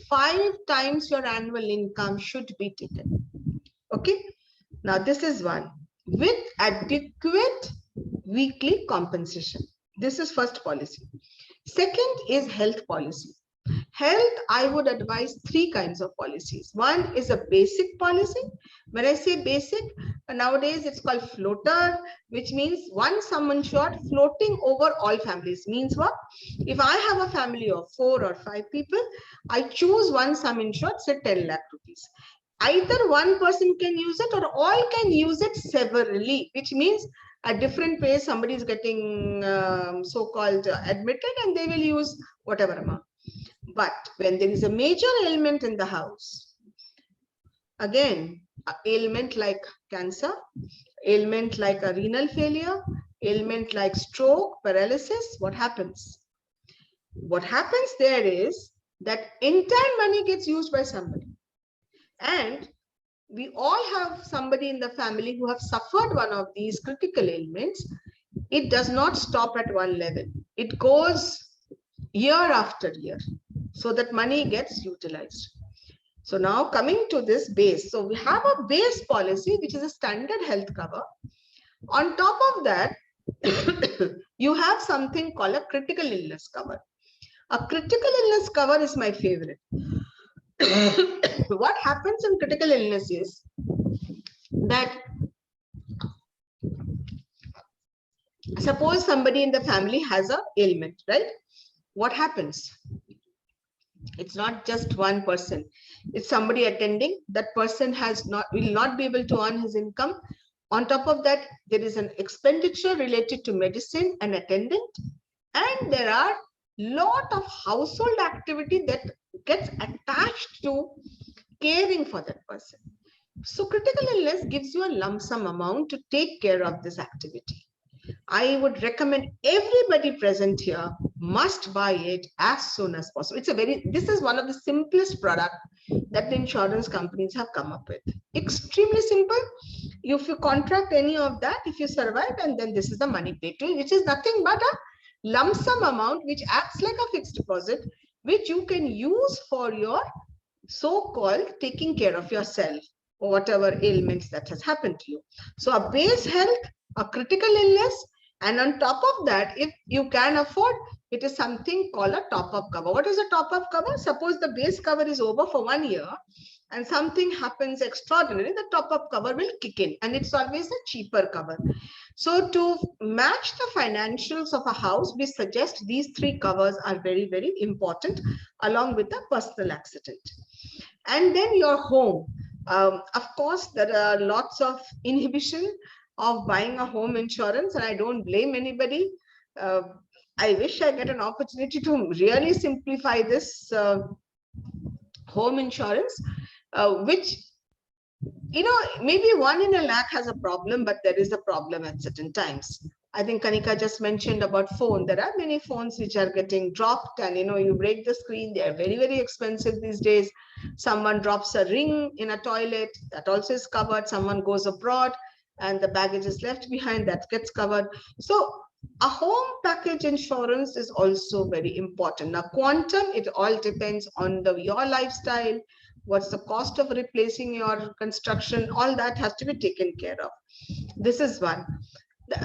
5 times your annual income should be taken. Okay. Now this is one with adequate weekly compensation. This is first policy. Second is health policy. Health, I would advise 3 kinds of policies. One is a basic policy. When I say basic, nowadays it's called floater, which means one sum insured floating over all families. Means what? If I have a family of 4 or 5 people, I choose one sum insured, say 10 lakh rupees. Either one person can use it or all can use it severally, which means at different ways somebody is getting so-called admitted and they will use whatever amount. But when there is a major ailment in the house, again, ailment like cancer, ailment like a renal failure, ailment like stroke, paralysis, what happens? What happens there is that entire money gets used by somebody. And we all have somebody in the family who have suffered one of these critical ailments. It does not stop at one level. It goes year after year. So that money gets utilized. So now coming to this base. So we have a base policy, which is a standard health cover. On top of that, you have something called a critical illness cover. A critical illness cover is my favorite. What happens in critical illness is that suppose somebody in the family has an ailment, right? What happens? It's not just one person. It's somebody attending. That person will not be able to earn his income. On top of that, there is an expenditure related to medicine and attendant. And there are lot of household activity that gets attached to caring for that person. So critical illness gives you a lump sum amount to take care of this activity. I would recommend everybody present here must buy it as soon as possible. This is one of the simplest products that the insurance companies have come up with. Extremely simple. If you contract any of that, if you survive, and then this is the money paid to you, which is nothing but a lump sum amount which acts like a fixed deposit, which you can use for your so-called taking care of yourself or whatever ailments that has happened to you. So a base health, a critical illness, and on top of that, if you can afford, it is something called a top-up cover. What is a top-up cover? Suppose the base cover is over for 1 year, and something happens extraordinary, the top-up cover will kick in, and it's always a cheaper cover. So to match the financials of a house, we suggest these 3 covers are very, very important, along with the personal accident. And then your home. Of course, there are lots of inhibition of buying a home insurance, and I don't blame anybody. I wish I get an opportunity to really simplify this home insurance, which, you know, maybe 1 in a lakh has a problem, but there is a problem at certain times. I think Kanika just mentioned about phone. There are many phones which are getting dropped, and you break the screen. They are very, very expensive these days. Someone drops a ring in a toilet, that also is covered. Someone goes abroad and the baggage is left behind, that gets covered. So a home package insurance is also very important. Now, quantum, it all depends on your lifestyle. What's the cost of replacing your construction? All that has to be taken care of. This is one.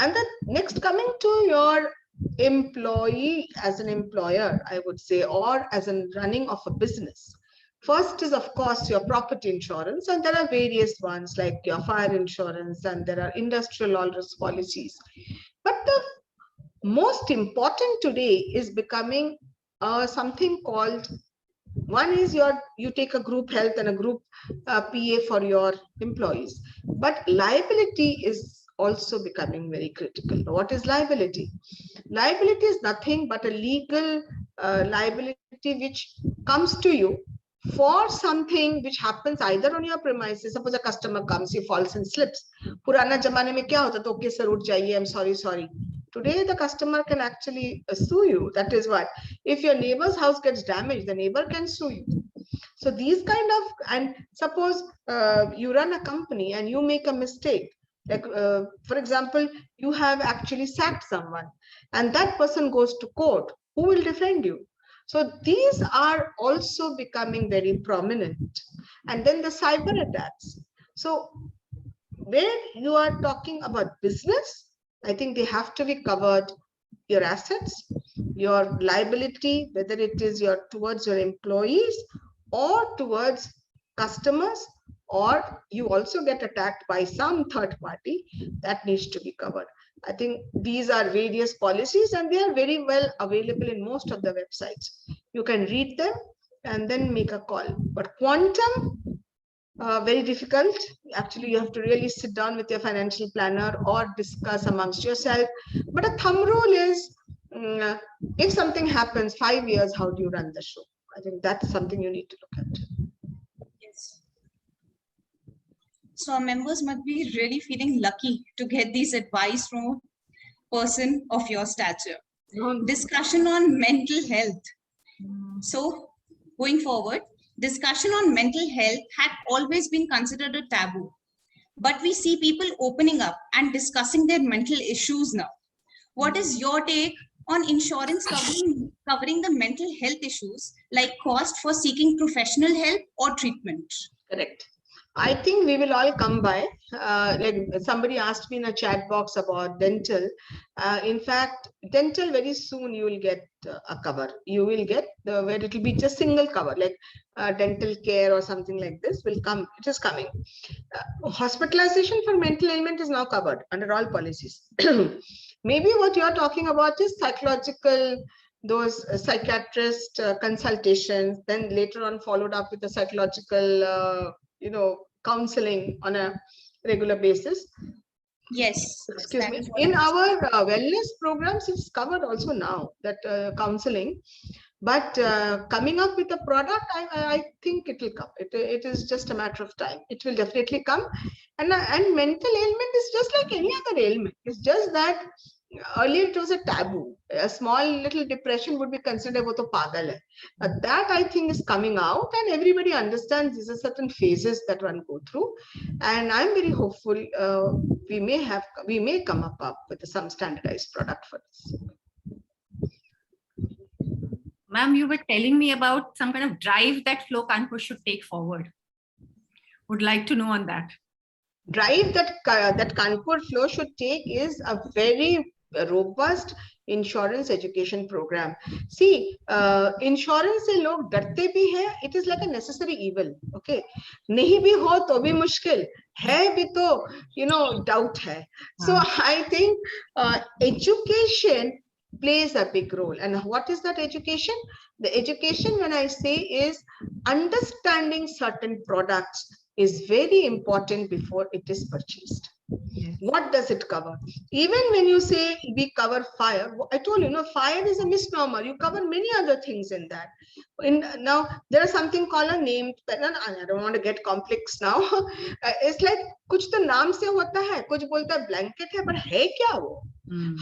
And the next, coming to your employee as an employer, I would say, or as a running of a business. First is, of course, your property insurance, and there are various ones like your fire insurance, and there are industrial all risk policies. But the most important today is becoming something called, one is you take a group health and a group PA for your employees, but liability is also becoming very critical. What is liability? Liability is nothing but a legal liability which comes to you for something which happens either on your premises. Suppose a customer comes, he falls and slips. Purana zamane mein kya hota tha, okay sir, ut jaiye, I'm sorry. Today the customer can actually sue you. That is what, if your neighbor's house gets damaged, the neighbor can sue you. So these kind of, and suppose you run a company and you make a mistake. Like, for example, you have actually sacked someone and that person goes to court. Who will defend you? So these are also becoming very prominent. And then the cyber attacks. So where you are talking about business, I think they have to be covered. Your assets, your liability, whether it is towards your employees or towards customers, or you also get attacked by some third party, that needs to be covered. I think these are various policies and they are very well available in most of the websites. You can read them and then make a call. But quantum, very difficult. Actually, you have to really sit down with your financial planner or discuss amongst yourself. But a thumb rule is, if something happens 5 years, how do you run the show? I think that's something you need to look at. Yes. So our members must be really feeling lucky to get these advice from a person of your stature. Discussion on mental health. So going forward, discussion on mental health had always been considered a taboo, but we see people opening up and discussing their mental issues now. What is your take on insurance covering the mental health issues, like cost for seeking professional help or treatment? Correct. I think we will all come by. Like somebody asked me in a chat box about dental. In fact, dental, very soon you will get a cover. You will get where it will be just single cover, like dental care or something like this will come. It is coming. Hospitalization for mental ailment is now covered under all policies. Maybe what you are talking about is psychological, those psychiatrist consultations, then later on followed up with the psychological counseling on a regular basis. Yes. Excuse me. In our wellness programs, it's covered also now, that counseling. But coming up with a product, I think it will come. It is just a matter of time. It will definitely come. And mental ailment is just like any other ailment. It's just that earlier it was a taboo. A small little depression would be considered as pagal hai. That I think is coming out, and everybody understands these are certain phases that one go through. And I'm very hopeful we may come up with some standardized product for this. Ma'am, you were telling me about some kind of drive that Flow Kanpur should take forward. Would like to know on that. Drive that Kanpur Flow should take is a very robust insurance education program. See, insurance se log डरते भी हैं. It is like a necessary evil. Okay, नहीं भी हो तो भी मुश्किल है भी तो doubt है. So I think education plays a big role. And what is that education? The education, when I say, is understanding certain products is very important before it is purchased. Yes. What does it cover? Even when you say we cover fire, I told you, fire is a misnomer. You cover many other things in that. Now, there is something called a name. I don't want to get complex now. It's like, कुछ तो नाम से होता है, कुछ बोलता है blanket है, but है क्या वो?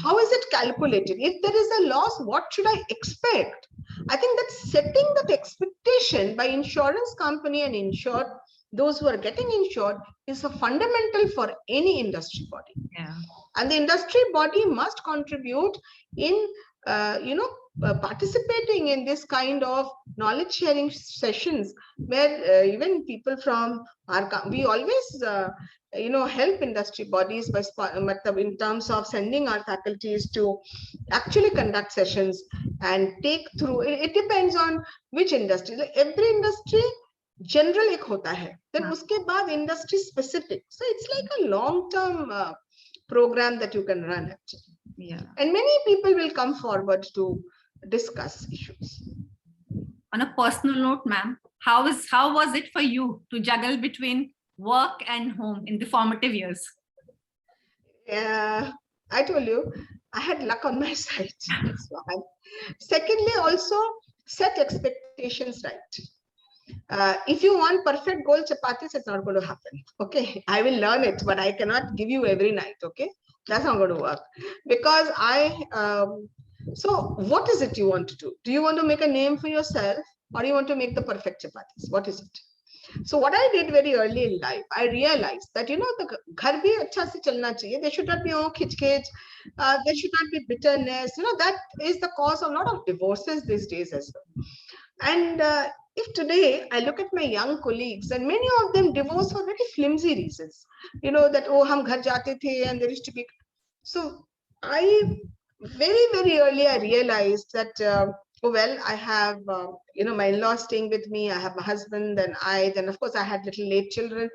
How is it calculated? If there is a loss, what should I expect? I think that setting that expectation by insurance company and insured, those who are getting insured, is a fundamental for any industry body. Yeah. And the industry body must contribute in, participating in this kind of knowledge sharing sessions where even people from we always help industry bodies by in terms of sending our faculties to actually conduct sessions and take through. It depends on which industry. Like every industry general ek hota hai, then uske baad industry specific. So it's like a long term program that you can run actually. Yeah. And many people will come forward to discuss issues. On a personal note, ma'am, how was it for you to juggle between work and home in the formative years? Yeah, I told you, I had luck on my side. That's one. Secondly, also set expectations right. If you want perfect gold chapatis, it's not going to happen. Okay, I will learn it, but I cannot give you every night. Okay, that's not going to work because so what is it you want to do? Do you want to make a name for yourself or you want to make the perfect chapatis? What is it? So what I did very early in life, I realized that, the ghar bhi acha se chalna chahiye. There should not be khich khich. There should not be bitterness. That is the cause of a lot of divorces these days as well. And if today I look at my young colleagues and many of them divorce for very flimsy reasons, that, oh, hum ghar jate the and there used to be. So I very, very early, I realized that, oh, well, I have, my in-laws staying with me. I have my husband and then of course I had little late children.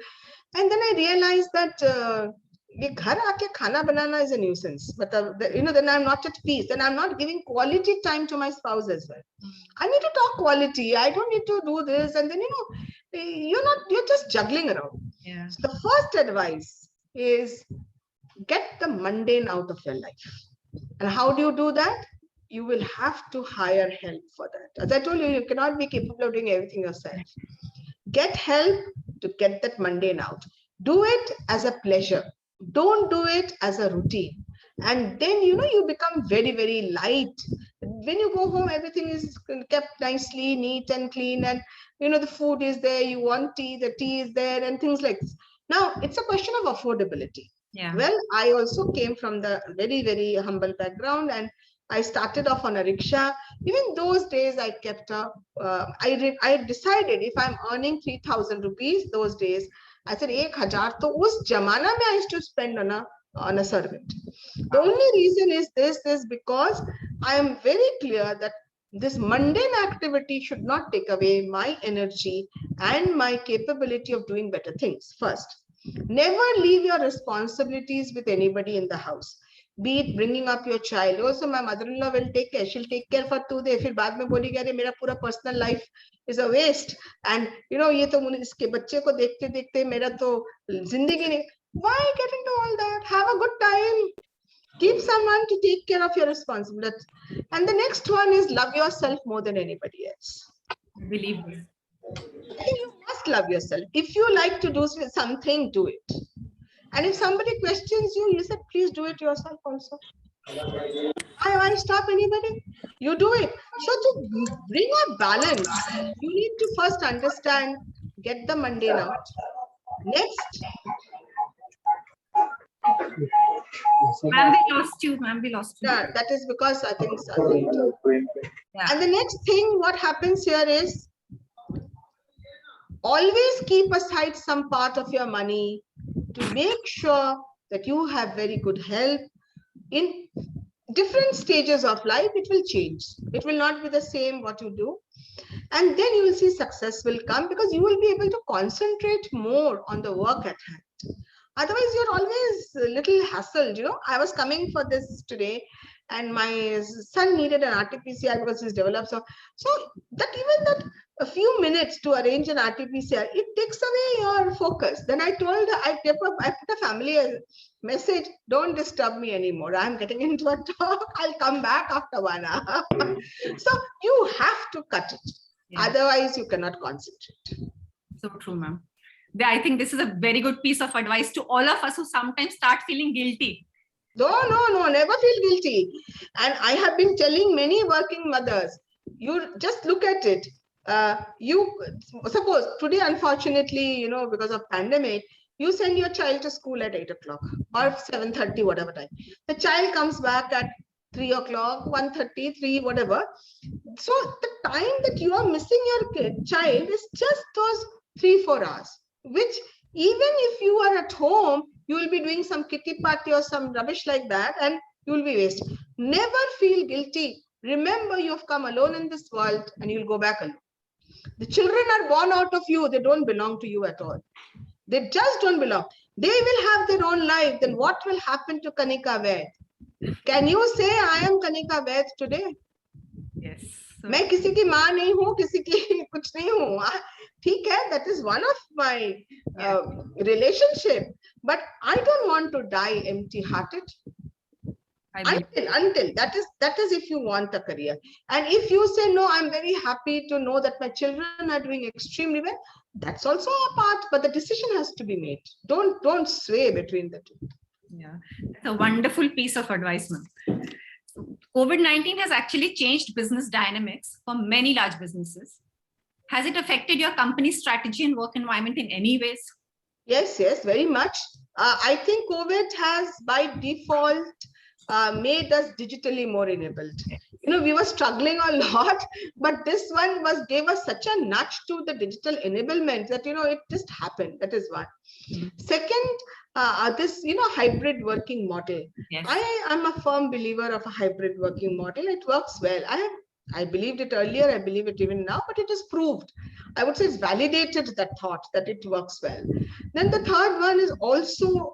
And then I realized that ye ghar aake khana banana is a nuisance. But, then I'm not at peace. Then I'm not giving quality time to my spouse as well. I need to talk quality. I don't need to do this. And then, you're just juggling around. Yeah. So the first advice is get the mundane out of your life. And how do you do that? You will have to hire help for that. As I told you, you cannot be capable of doing everything yourself. Get help to get that mundane out. Do it as a pleasure. Don't do it as a routine. And then, you become very, very light. When you go home, everything is kept nicely, neat and clean. And, the food is there. You want tea, the tea is there and things like this. Now, it's a question of affordability. Yeah. Well, I also came from the very, very humble background and I started off on a rickshaw. Even those days I kept up, I decided if I'm earning 3,000 rupees those days, I said, 1,000 to us jamana mein I used to spend on a servant. The only reason is this because I am very clear that this mundane activity should not take away my energy and my capability of doing better things. First, never leave your responsibilities with anybody in the house. Be it bringing up your child. Also, my mother-in-law will take care. She'll take care for 2 days. Fir baad mein bolegi, "Arey, mera pura personal life is a waste." And ye to iske bacche ko dekhte dekhte mera to zindagi nahi. Why get into all that? Have a good time. Keep someone to take care of your responsibilities. And the next one is love yourself more than anybody else. Believe me. I think you must love yourself. If you like to do something, do it. And if somebody questions you, you said, please do it yourself also. Why stop anybody? You do it. So to bring a balance, you need to first understand, get the mundane out. Next. Ma'am, we lost you. Ma'am, we lost you. Yeah, that is because I think. Yeah. And the next thing, what happens here is, always keep aside some part of your money to make sure that you have very good health. different stages of life, it will change. It will not be the same what you do. And then you will see success will come because you will be able to concentrate more on the work at hand. Otherwise, you're always a little hassled. I was coming for this today and my son needed an RT-PCR because he's developed. So that even that a few minutes to arrange an RT-PCR, it takes away your focus. Then I told her, I put a family message, don't disturb me anymore. I'm getting into a talk. I'll come back after 1 hour. So you have to cut it. Yeah. Otherwise, you cannot concentrate. So true, ma'am. I think this is a very good piece of advice to all of us who sometimes start feeling guilty. No, never feel guilty. And I have been telling many working mothers, you just look at it. You suppose today, unfortunately, because of pandemic, you send your child to school at 8 o'clock or 7:30, whatever time. The child comes back at 3 o'clock, 1:30, 3, whatever. So the time that you are missing your child is just those 3-4 hours, which even if you are at home, you will be doing some kitty party or some rubbish like that, and you will be wasting. Never feel guilty. Remember, you have come alone in this world and you'll go back alone. The children are born out of you. They don't belong to you at all. They just don't belong. They will have their own life. Then what will happen to Kanika Vaid? Can you say, I am Kanika Vaid today? Yes. मैं किसी की माँ नहीं हूँ, किसी की कुछ नहीं हूँ. ठीक है, that is one of my relationship. But I don't want to die empty-hearted. Until that is if you want a career. And if you say, no, I'm very happy to know that my children are doing extremely well, that's also a part, but the decision has to be made. Don't sway between the two. Yeah, that's a wonderful piece of advice, ma'am. COVID-19 has actually changed business dynamics for many large businesses. Has it affected your company's strategy and work environment in any ways? Yes, very much. I think COVID has by default made us digitally more enabled. We were struggling a lot, but this one gave us such a nudge to the digital enablement that, it just happened. That is one. Second, this, hybrid working model. Yes. I am a firm believer of a hybrid working model. It works well. I believed it earlier. I believe it even now, but it is proved. I would say it's validated that thought that it works well. Then the third one is also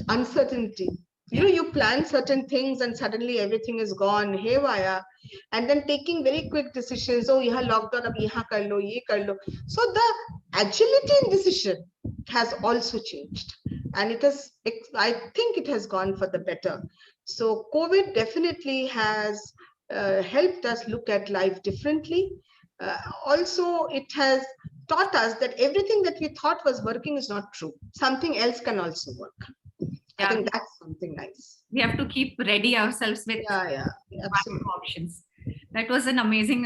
uncertainty. You plan certain things and suddenly everything is gone haywire, and then taking very quick decisions. Oh, yahan lockdown, ab yahan kar lo, ye kar lo. So the agility in decision has also changed, and I think it has gone for the better. So COVID definitely has helped us look at life differently. Also, it has taught us that everything that we thought was working is not true. Something else can also work. Yeah. I think that's something nice. We have to keep ready ourselves with options. That was an amazing,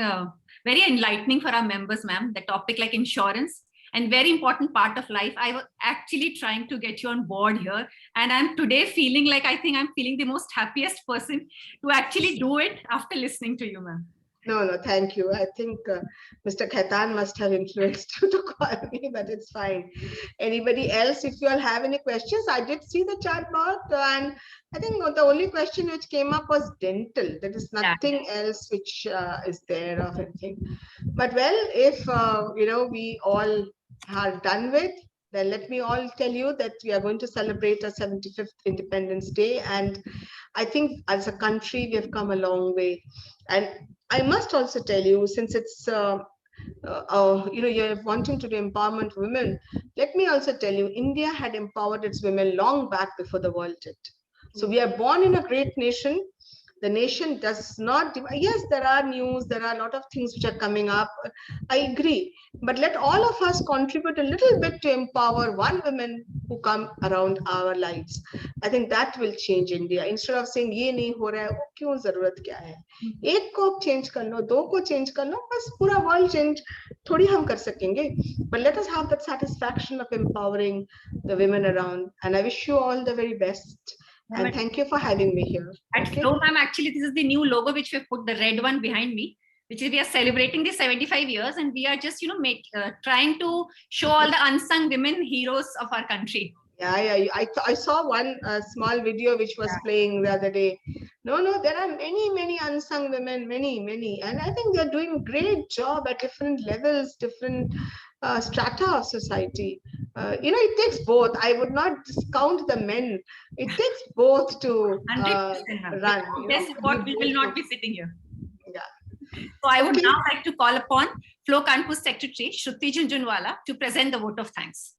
very enlightening for our members, ma'am. The topic like insurance and very important part of life. I was actually trying to get you on board here. And I'm today feeling like I'm feeling the most happiest person to actually do it after listening to you, ma'am. No, thank you. I think Mr. Khaitan must have influenced you to call me, but it's fine. Anybody else, if you all have any questions, I did see the chat box, and I think the only question which came up was dental. There is nothing else which is there of anything. But well, if we all are done with, then let me all tell you that we are going to celebrate our 75th Independence Day. And I think as a country, we have come a long way. And I must also tell you, since it's, you're wanting to do empowerment of women, let me also tell you, India had empowered its women long back before the world did. So we are born in a great nation. The nation does not, yes, there are news, there are a lot of things which are coming up. I agree, but let all of us contribute a little bit to empower one woman who come around our lives. I think that will change India. Instead of saying, ye nahi ho raha hai, wo kyun zarurat kya hai? Ek ko change kar lo, do ko change kar lo, bas pura world change thodi hum kar sakenge. But let us have that satisfaction of empowering the women around. And I wish you all the very best. And thank you for having me here. At Flow, ma'am, actually, this is the new logo which we put, the red one behind me, which is we are celebrating the 75 years, and we are just, trying to show all the unsung women heroes of our country. Yeah. I saw one small video which was playing the other day. No, there are many unsung women, many, and I think they're doing a great job at different levels, different strata of society. It takes both. I would not discount the men. It takes both to 100%, ma'am. run. Without their support, we will not be sitting here. Yeah. So I would Okay. now like to call upon Flow Kanpur Secretary Shruti Jhunjhunwala to present the vote of thanks.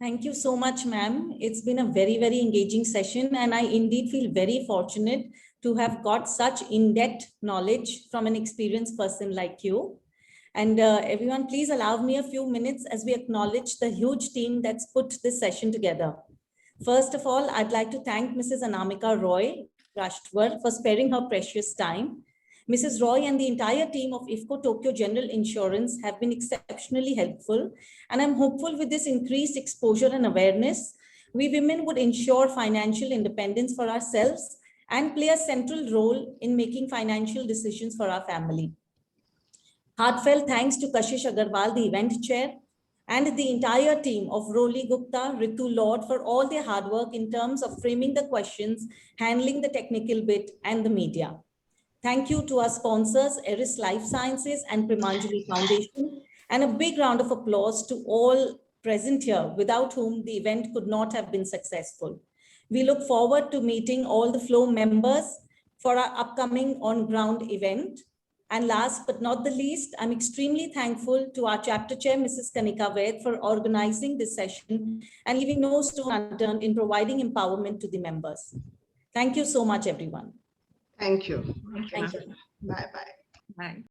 Thank you so much, ma'am. It's been a very, very engaging session, and I indeed feel very fortunate to have got such in-depth knowledge from an experienced person like you. And everyone, please allow me a few minutes as we acknowledge the huge team that's put this session together. First of all, I'd like to thank Mrs. Anamika Roy Rashtwar for sparing her precious time. Mrs. Roy and the entire team of IFCO Tokyo General Insurance have been exceptionally helpful, and I'm hopeful with this increased exposure and awareness, we women would ensure financial independence for ourselves and play a central role in making financial decisions for our family. Heartfelt thanks to Kashish Agarwal, the event chair, and the entire team of Roli Gupta, Ritu Lord for all their hard work in terms of framing the questions, handling the technical bit, and the media. Thank you to our sponsors, Eris Life Sciences and Primanjali Foundation, and a big round of applause to all present here, without whom the event could not have been successful. We look forward to meeting all the Flow members for our upcoming on-ground event. And last but not the least, I'm extremely thankful to our chapter chair, Mrs. Kanika Ved, for organizing this session and leaving no stone unturned in providing empowerment to the members. Thank you so much, everyone. Thank you. Thank you, Thank ma'am. you. Bye-bye. Bye.